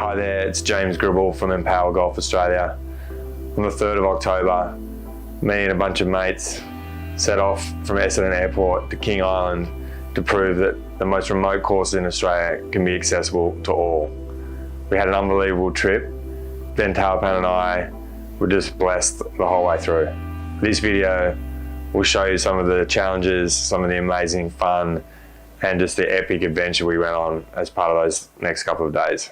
Hi there, it's James Gribble from Empower Golf Australia. On the 3rd of October, me and a bunch of mates set off from Essendon Airport to King Island to prove that the most remote courses in Australia can be accessible to all. We had an unbelievable trip. Ben Tullipan and I were just blessed the whole way through. This video will show you some of the challenges, some of the amazing fun, and just the epic adventure we went on as part of those next couple of days.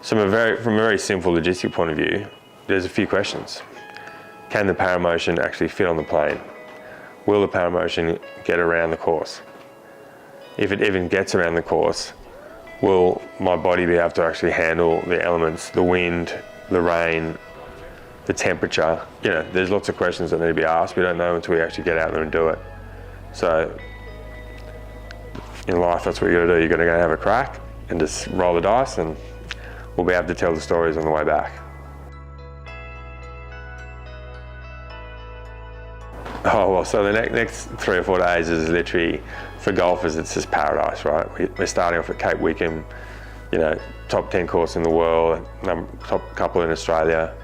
So from a very simple logistic point of view, there's a few questions. Can the paramotion actually fit on the plane? Will the paramotion get around the course? If it even gets around the course, will my body be able to actually handle the elements, the wind, the rain, the temperature? You know, there's lots of questions that need to be asked. We don't know until we actually get out there and do it. So in life, that's what you gotta do. You gotta go and have a crack and just roll the dice, and we'll be able to tell the stories on the way back. Oh, well, so the next 3 or 4 days is literally, for golfers, it's just paradise, right? We're starting off at Cape Wickham, you know, top 10 course in the world, top couple in Australia.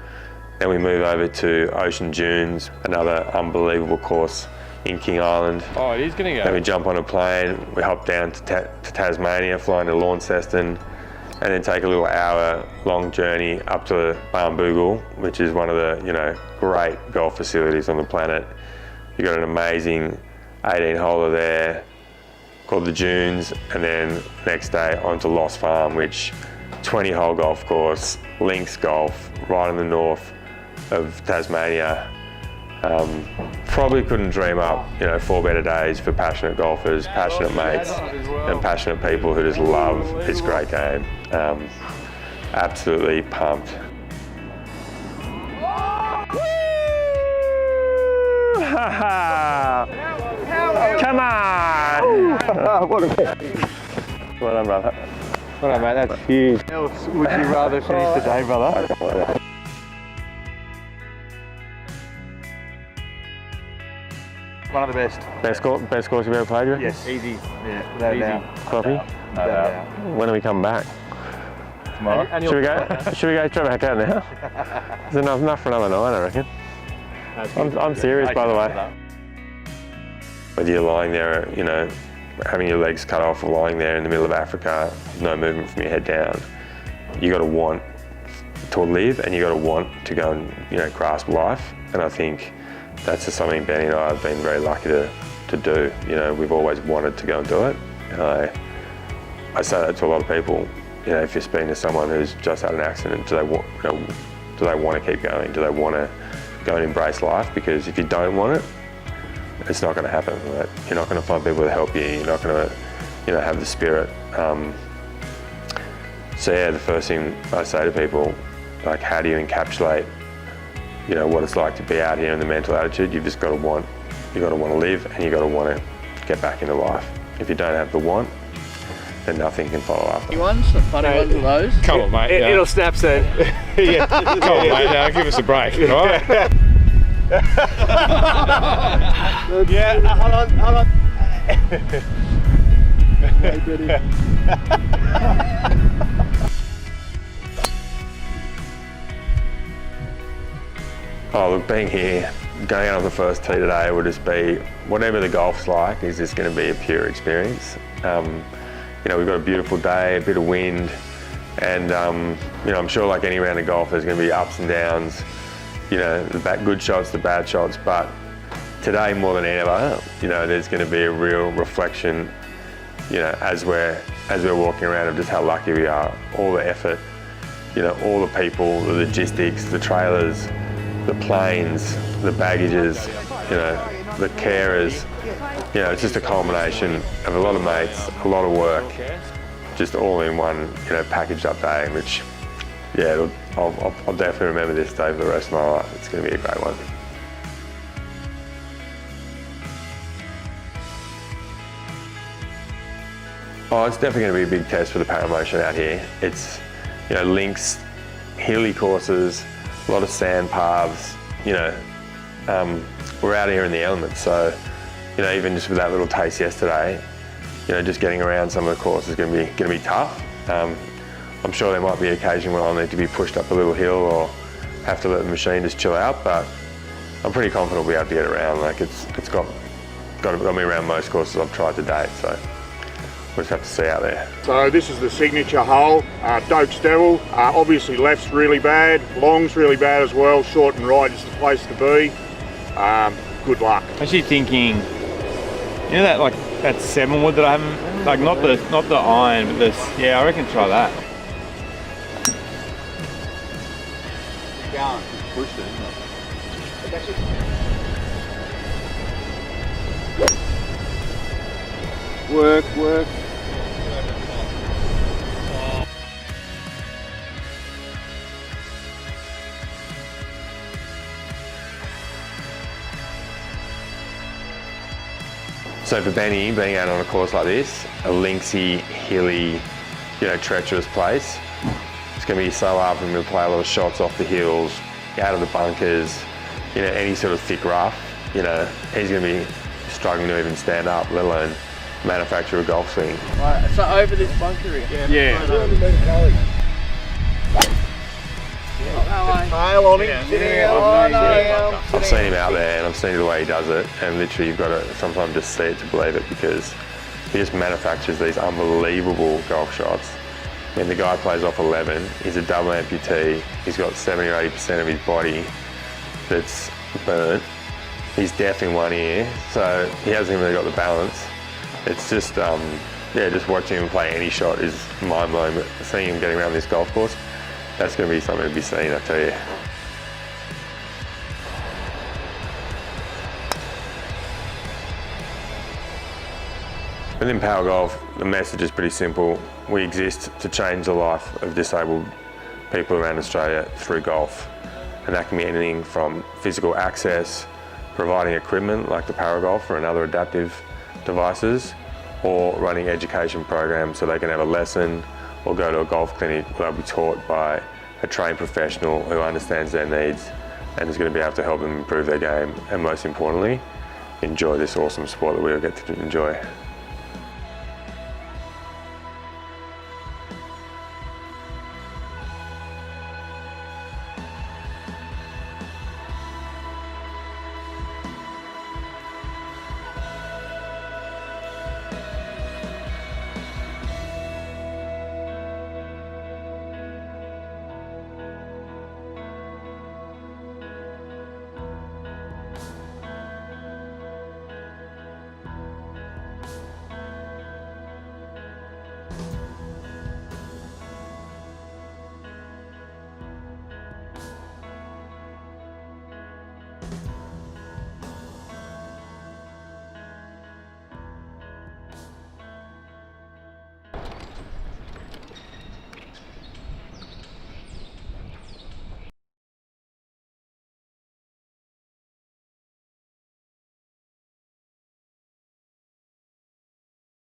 Then we move over to Ocean Dunes, another unbelievable course in King Island. Oh, it is going to go. Then we jump on a plane, we hop down to Tasmania, flying to Launceston, and then take a little hour-long journey up to Barnbougle, which is one of the, you know, great golf facilities on the planet. You've got an amazing 18-holer there called the Dunes, and then next day onto Lost Farm, which 20-hole golf course, links golf, right in the north of Tasmania. Probably couldn't dream up, you know, 4 better days for passionate golfers, passionate mates, and passionate people who just love this great game. Absolutely pumped. Come on! What a bit. Well done, brother. Well done, mate, that's huge. What else would you rather finish today, brother? One of the best. Best course you've ever played with? Yes, easy. Yeah, without a doubt. Coffee? No doubt. When do we come back? Tomorrow. Should we go straight back out now? There's enough for another night, I reckon. I'm serious, by the way. Whether you're lying there, you know, having your legs cut off or lying there in the middle of Africa, no movement from your head down, you got to want to live, and you got to want to go and, you know, grasp life. And I think that's just something Benny and I have been very lucky to do. You know, we've always wanted to go and do it. And I say that to a lot of people. You know, if you're speaking to someone who's just had an accident, do they want to keep going? Do they want to go and embrace life? Because if you don't want it, it's not going to happen. Right? You're not going to find people to help you. You're not going to, you know, have the spirit. So yeah, the first thing I say to people, like, how do you encapsulate, you know, what it's like to be out here in the mental attitude? You've just got to want. You got to want to live, and you got to want to get back into life. If you don't have the want, then nothing can follow up. Funny ones of those. Come on, mate. It'll snap soon. Yeah. Come on, mate. Now give us a break, all right? Yeah, hold on. Oh, look, being here, going out on the first tee today will just be, whatever the golf's like, is just going to be a pure experience. You know, we've got a beautiful day, a bit of wind, and you know, I'm sure like any round of golf, there's going to be ups and downs. You know, the good shots, the bad shots, but today more than ever, you know, there's going to be a real reflection, you know, as we're walking around, of just how lucky we are. All the effort, you know, all the people, the logistics, the trailers, the planes, the baggages, you know, the carers. You know, it's just a culmination of a lot of mates, a lot of work, just all in one, you know, packaged up day, which, yeah, I'll definitely remember this day for the rest of my life. It's going to be a great one. Oh, it's definitely going to be a big test for the paramotion out here. It's, you know, links, hilly courses, a lot of sand paths, you know. We're out here in the elements, so, you know, even just with that little taste yesterday, just getting around some of the course is going to be tough. I'm sure there might be occasion when I'll need to be pushed up a little hill or have to let the machine just chill out, but I'm pretty confident we'll be able to get around. Like it's got me around most courses I've tried to date, so we'll just have to see out there. So this is the signature hole, Dokes Devil. Obviously left's really bad, long's really bad as well, short and right is the place to be. Good luck. Actually thinking, that 7 wood that I haven't, like not the iron, but this. Yeah, I reckon try that. Going. Pushed it, isn't it? Work. So for Benny, being out on a course like this, a linksy, hilly, treacherous place, it's going to be so hard for him to play a lot of shots off the hills, out of the bunkers, any sort of thick rough. He's going to be struggling to even stand up, let alone manufacture a golf swing. Right, so over this bunker again. Yeah. Tail on him. I've seen him out there and I've seen the way he does it, and literally you've got to sometimes just see it to believe it, because he just manufactures these unbelievable golf shots. I mean, the guy plays off 11, he's a double amputee, he's got 70 or 80% of his body that's burnt. He's deaf in one ear, so he hasn't even really got the balance. It's just, just watching him play any shot is mind-blowing, but seeing him getting around this golf course, that's going to be something to be seen, I tell you. Within Power Golf, the message is pretty simple. We exist to change the life of disabled people around Australia through golf. And that can be anything from physical access, providing equipment like the Paragolfer and other adaptive devices, or running education programs so they can have a lesson or go to a golf clinic where they'll be taught by a trained professional who understands their needs and is going to be able to help them improve their game, and most importantly, enjoy this awesome sport that we all get to enjoy.